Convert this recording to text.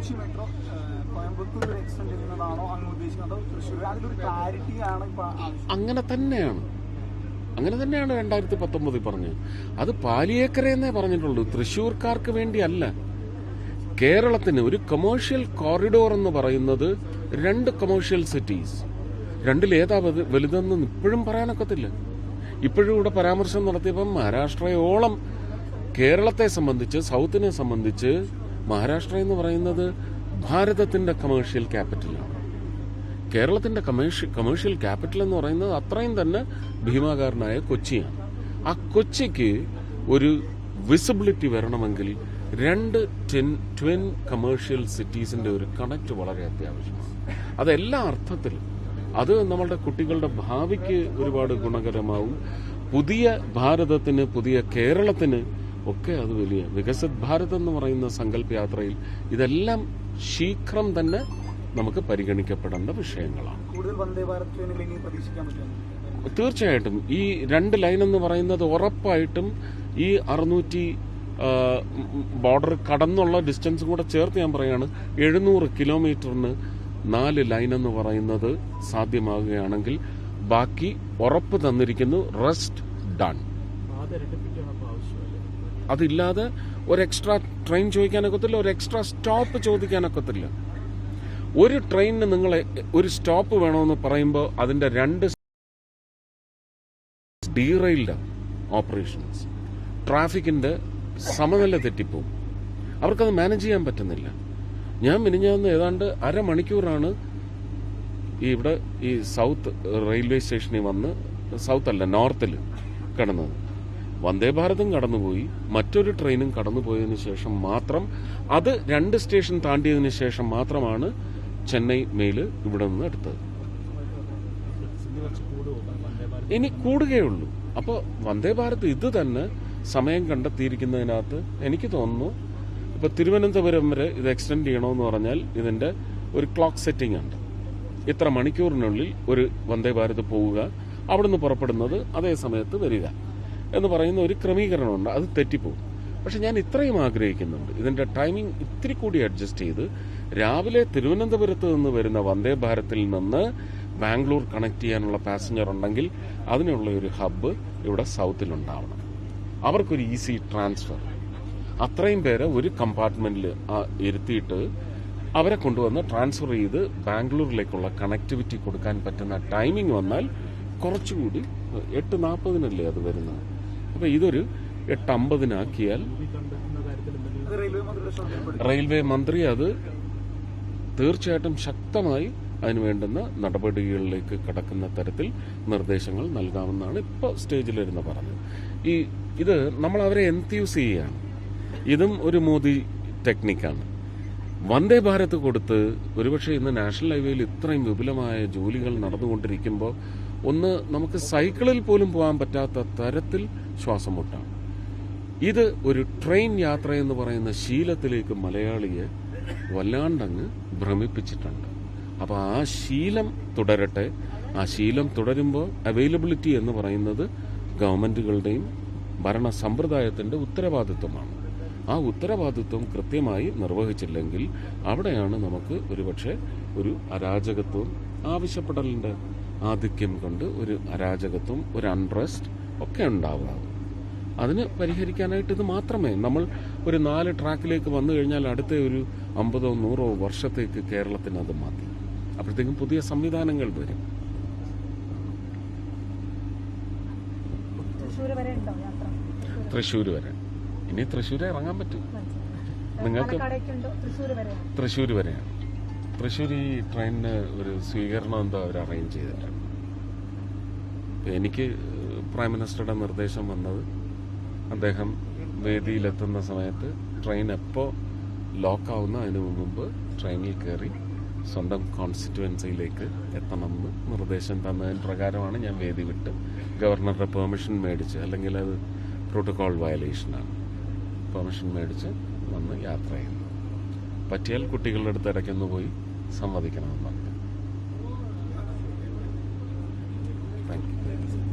Kochi metro Coimbatore extend ചെയ്യുന്നതാണോ അങ്ങ് ഉദ്ദേശിക്കുന്നത്, തൃശ്ശൂർ? അതിലൊരു ക്ലാരിറ്റിയാണ് ഇപ്പൊ. അങ്ങനെ തന്നെയാണ് 2019 പറഞ്ഞത്. അത് പാലിയേക്കരയെന്നേ പറഞ്ഞിട്ടുള്ളൂ, തൃശ്ശൂർക്കാർക്ക് വേണ്ടിയല്ല. കേരളത്തിന് ഒരു കൊമേഴ്ഷ്യൽ കോറിഡോർ എന്ന് പറയുന്നത് 2 കൊമേഴ്ഷ്യൽ സിറ്റീസ്, രണ്ടിലേതാ വലുതെന്ന് ഇപ്പോഴും പറയാനൊക്കത്തില്ല. ഇപ്പോഴും ഇവിടെ പരാമർശം നടത്തിയപ്പം മഹാരാഷ്ട്രയോളം കേരളത്തെ സംബന്ധിച്ച്, സൗത്തിനെ സംബന്ധിച്ച് മഹാരാഷ്ട്ര എന്ന് പറയുന്നത് ഭാരതത്തിന്റെ കമേഴ്ഷ്യൽ ക്യാപിറ്റലാണ്. കേരളത്തിന്റെ കമേഴ്ഷ്യൽ ക്യാപിറ്റൽ എന്ന് പറയുന്നത് അത്രയും തന്നെ ഭീമാകാരനായ കൊച്ചിയാണ്. ആ കൊച്ചിക്ക് ഒരു വിസിബിലിറ്റി വരണമെങ്കിൽ 2 ട്വിൻ കമേഴ്ഷ്യൽ സിറ്റീസിന്റെ ഒരു കണക്ട് വളരെ അത്യാവശ്യമാണ്. അതെല്ലാ അർത്ഥത്തിലും അത് നമ്മളുടെ കുട്ടികളുടെ ഭാവിക്ക് ഒരുപാട് ഗുണകരമാവും. പുതിയ ഭാരതത്തിന്, പുതിയ കേരളത്തിന് ഒക്കെ അത് വലിയ വികസിത് ഭാരത് എന്ന് പറയുന്ന സങ്കല്പയാത്രയിൽ ഇതെല്ലാം ശീഘ്രം തന്നെ നമുക്ക് പരിഗണിക്കപ്പെടേണ്ട വിഷയങ്ങളാണ്. തീർച്ചയായിട്ടും ഈ 2 ലൈൻ എന്ന് പറയുന്നത് ഉറപ്പായിട്ടും ഈ 600 ബോർഡർ കടന്നുള്ള ഡിസ്റ്റൻസും കൂടെ ചേർത്ത് ഞാൻ പറയാണ്, 700 കിലോമീറ്ററിന് 4 ലൈൻ എന്ന് പറയുന്നത് സാധ്യമാകുകയാണെങ്കിൽ ബാക്കി ഉറപ്പ് തന്നിരിക്കുന്നു, റെസ്റ്റ് ഡൺ. അതില്ലാതെ ഒരു എക്സ്ട്രാ ട്രെയിൻ ചോദിക്കാനൊക്കത്തില്ല, ഒരു എക്സ്ട്രാ സ്റ്റോപ്പ് ചോദിക്കാനൊക്കത്തില്ല. ഒരു ട്രെയിനിന് നിങ്ങൾ ഒരു സ്റ്റോപ്പ് വേണമെന്ന് പറയുമ്പോൾ അതിന്റെ 2 ഡീറെയിൽഡ് ഓപ്പറേഷൻസ്, ട്രാഫിക്കിന്റെ സമനില തെറ്റിപ്പോവും. അവർക്കത് മാനേജ് ചെയ്യാൻ പറ്റുന്നില്ല. ഞാൻ മിനിഞ്ഞാന്ന് ഏതാണ്ട് അരമണിക്കൂറാണ് ഇവിടെ ഈ സൗത്ത് റെയിൽവേ സ്റ്റേഷനിൽ വന്ന്, സൗത്ത് അല്ല നോർത്തിൽ കിടന്നത്. വന്ദേ ഭാരതും കടന്നുപോയി, മറ്റൊരു ട്രെയിനും കടന്നുപോയതിനു ശേഷം മാത്രം, അത് 2 സ്റ്റേഷൻ താണ്ടിയതിനു ശേഷം മാത്രമാണ് ചെന്നൈ മെയിൽ ഇവിടെ നിന്ന് എടുത്തത്. ഇനി കൂടുകയുള്ളൂ. അപ്പോൾ വന്ദേ ഭാരത് ഇത് തന്നെ സമയം കണ്ടെത്തിയിരിക്കുന്നതിനകത്ത് എനിക്ക് തോന്നുന്നു ഇപ്പൊ തിരുവനന്തപുരം വരെ ഇത് എക്സ്റ്റെൻഡ് ചെയ്യണമെന്ന് പറഞ്ഞാൽ ഇതിന്റെ ഒരു ക്ലോക്ക് സെറ്റിംഗ് ഉണ്ട്. ഇത്ര മണിക്കൂറിനുള്ളിൽ ഒരു വന്ദേ ഭാരത് പോവുക, അവിടുന്ന് പുറപ്പെടുന്നത് അതേ സമയത്ത് വരിക എന്ന് പറയുന്ന ഒരു ക്രമീകരണമുണ്ട്. അത് തെറ്റിപ്പോകും. പക്ഷെ ഞാൻ ഇത്രയും ആഗ്രഹിക്കുന്നുണ്ട്, ഇതിന്റെ ടൈമിംഗ് ഇത്തിരി കൂടി അഡ്ജസ്റ്റ് ചെയ്ത് രാവിലെ തിരുവനന്തപുരത്ത് നിന്ന് വരുന്ന വന്ദേ ഭാരതിൽ നിന്ന് ബാംഗ്ലൂർ കണക്ട് ചെയ്യാനുള്ള പാസഞ്ചർ ഉണ്ടെങ്കിൽ അതിനുള്ള ഒരു ഹബ്ബ് ഇവിടെ സൗത്തിലുണ്ടാവണം. അവർക്കൊരു ഈസി ട്രാൻസ്ഫർ, അത്രയും പേരെ ഒരു കമ്പാർട്ട്മെന്റിൽ ഇരുത്തിയിട്ട് അവരെ കൊണ്ടുവന്ന് ട്രാൻസ്ഫർ ചെയ്ത് ബാംഗ്ലൂരിലേക്കുള്ള കണക്ടിവിറ്റി കൊടുക്കാൻ പറ്റുന്ന ടൈമിംഗ് വന്നാൽ കുറച്ചുകൂടി 8:40 അത് വരുന്നത്. അപ്പൊ ഇതൊരു 8:50 റെയിൽവേ മന്ത്രി അത് തീർച്ചയായിട്ടും ശക്തമായി അതിന് വേണ്ടുന്ന നടപടികളിലേക്ക് കടക്കുന്ന തരത്തിൽ നിർദ്ദേശങ്ങൾ നൽകാമെന്നാണ് ഇപ്പോൾ സ്റ്റേജിലിരുന്ന് പറഞ്ഞത്. ഇത് നമ്മൾ അവരെ എൻത്യൂസ് ചെയ്യുകയാണ്. ഇതും ഒരു മോദി ടെക്നിക്കാണ്. വന്ദേ ഭാരത് കൊടുത്ത് ഒരുപക്ഷെ ഇന്ന് നാഷണൽ ഹൈവേയിൽ ഇത്രയും വിപുലമായ ജോലികൾ നടന്നുകൊണ്ടിരിക്കുമ്പോൾ ഒന്ന് നമുക്ക് സൈക്കിളിൽ പോലും പോകാൻ പറ്റാത്ത തരത്തിൽ ശ്വാസം മുട്ടാണ്. ഇത് ഒരു ട്രെയിൻ യാത്ര എന്ന് പറയുന്ന ശീലത്തിലേക്ക് മലയാളിയെ വല്ലാണ്ടങ്ങ് ഭ്രമിപ്പിച്ചിട്ടുണ്ട്. അപ്പോൾ ആ ശീലം തുടരട്ടെ. ആ ശീലം തുടരുമ്പോൾ അവൈലബിലിറ്റി എന്ന് പറയുന്നത് ഗവൺമെന്റുകളുടെയും ഭരണ സമ്പ്രദായത്തിന്റെ ഉത്തരവാദിത്വമാണ്. ആ ഉത്തരവാദിത്വം കൃത്യമായി നിർവഹിച്ചില്ലെങ്കിൽ അവിടെയാണ് നമുക്ക് ഒരുപക്ഷെ ഒരു അരാജകത്വം, ആവശ്യപ്പെടലിന്റെ ആധിക്യം കൊണ്ട് ഒരു അരാജകത്വം, ഒരു അൺറെസ്റ്റ് ഒക്കെ ഉണ്ടാവുക. അതിന് പരിഹരിക്കാനായിട്ട് ഇത് മാത്രമേ, നമ്മൾ ഒരു 4 ട്രാക്കിലേക്ക് വന്നു കഴിഞ്ഞാൽ അടുത്ത ഒരു 50-100 വർഷത്തേക്ക് കേരളത്തിന് അത് മതി. അപ്പോഴത്തേക്കും പുതിയ സംവിധാനങ്ങൾ വരും. തൃശ്ശൂർ വരെ ഇനി തൃശ്ശൂർ ഇറങ്ങാൻ പറ്റും നിങ്ങൾക്ക്. തൃശ്ശൂർ വരെയാണ്. തൃശ്ശൂർ ഈ ട്രെയിനിന് ഒരു സ്വീകരണം എന്തോ അവർ അറേഞ്ച് ചെയ്തിട്ടുണ്ട്. എനിക്ക് പ്രൈം മിനിസ്റ്ററുടെ നിർദ്ദേശം വന്നത്, അദ്ദേഹം വേദിയിലെത്തുന്ന സമയത്ത് ട്രെയിൻ എപ്പോൾ ലോക്കാവുന്ന അതിനു മുമ്പ് ട്രെയിനിൽ കയറി സ്വന്തം കോൺസ്റ്റിറ്റ്യുവൻസിയിലേക്ക് എത്തണമെന്ന് നിർദ്ദേശം തന്നതിന് പ്രകാരമാണ് ഞാൻ വേദി വിട്ട് ഗവർണറുടെ പെർമിഷൻ മേടിച്ച്, അല്ലെങ്കിൽ അത് പ്രോട്ടോകോൾ വയലേഷനാണ്, പെർമിഷൻ മേടിച്ച് വന്ന് യാത്ര ചെയ്യുന്നു. പറ്റിയാൽ കുട്ടികളുടെ അടുത്ത് ഇടയ്ക്കൊന്ന് പോയി സംവദിക്കണമെന്ന് പറഞ്ഞു. Thank you.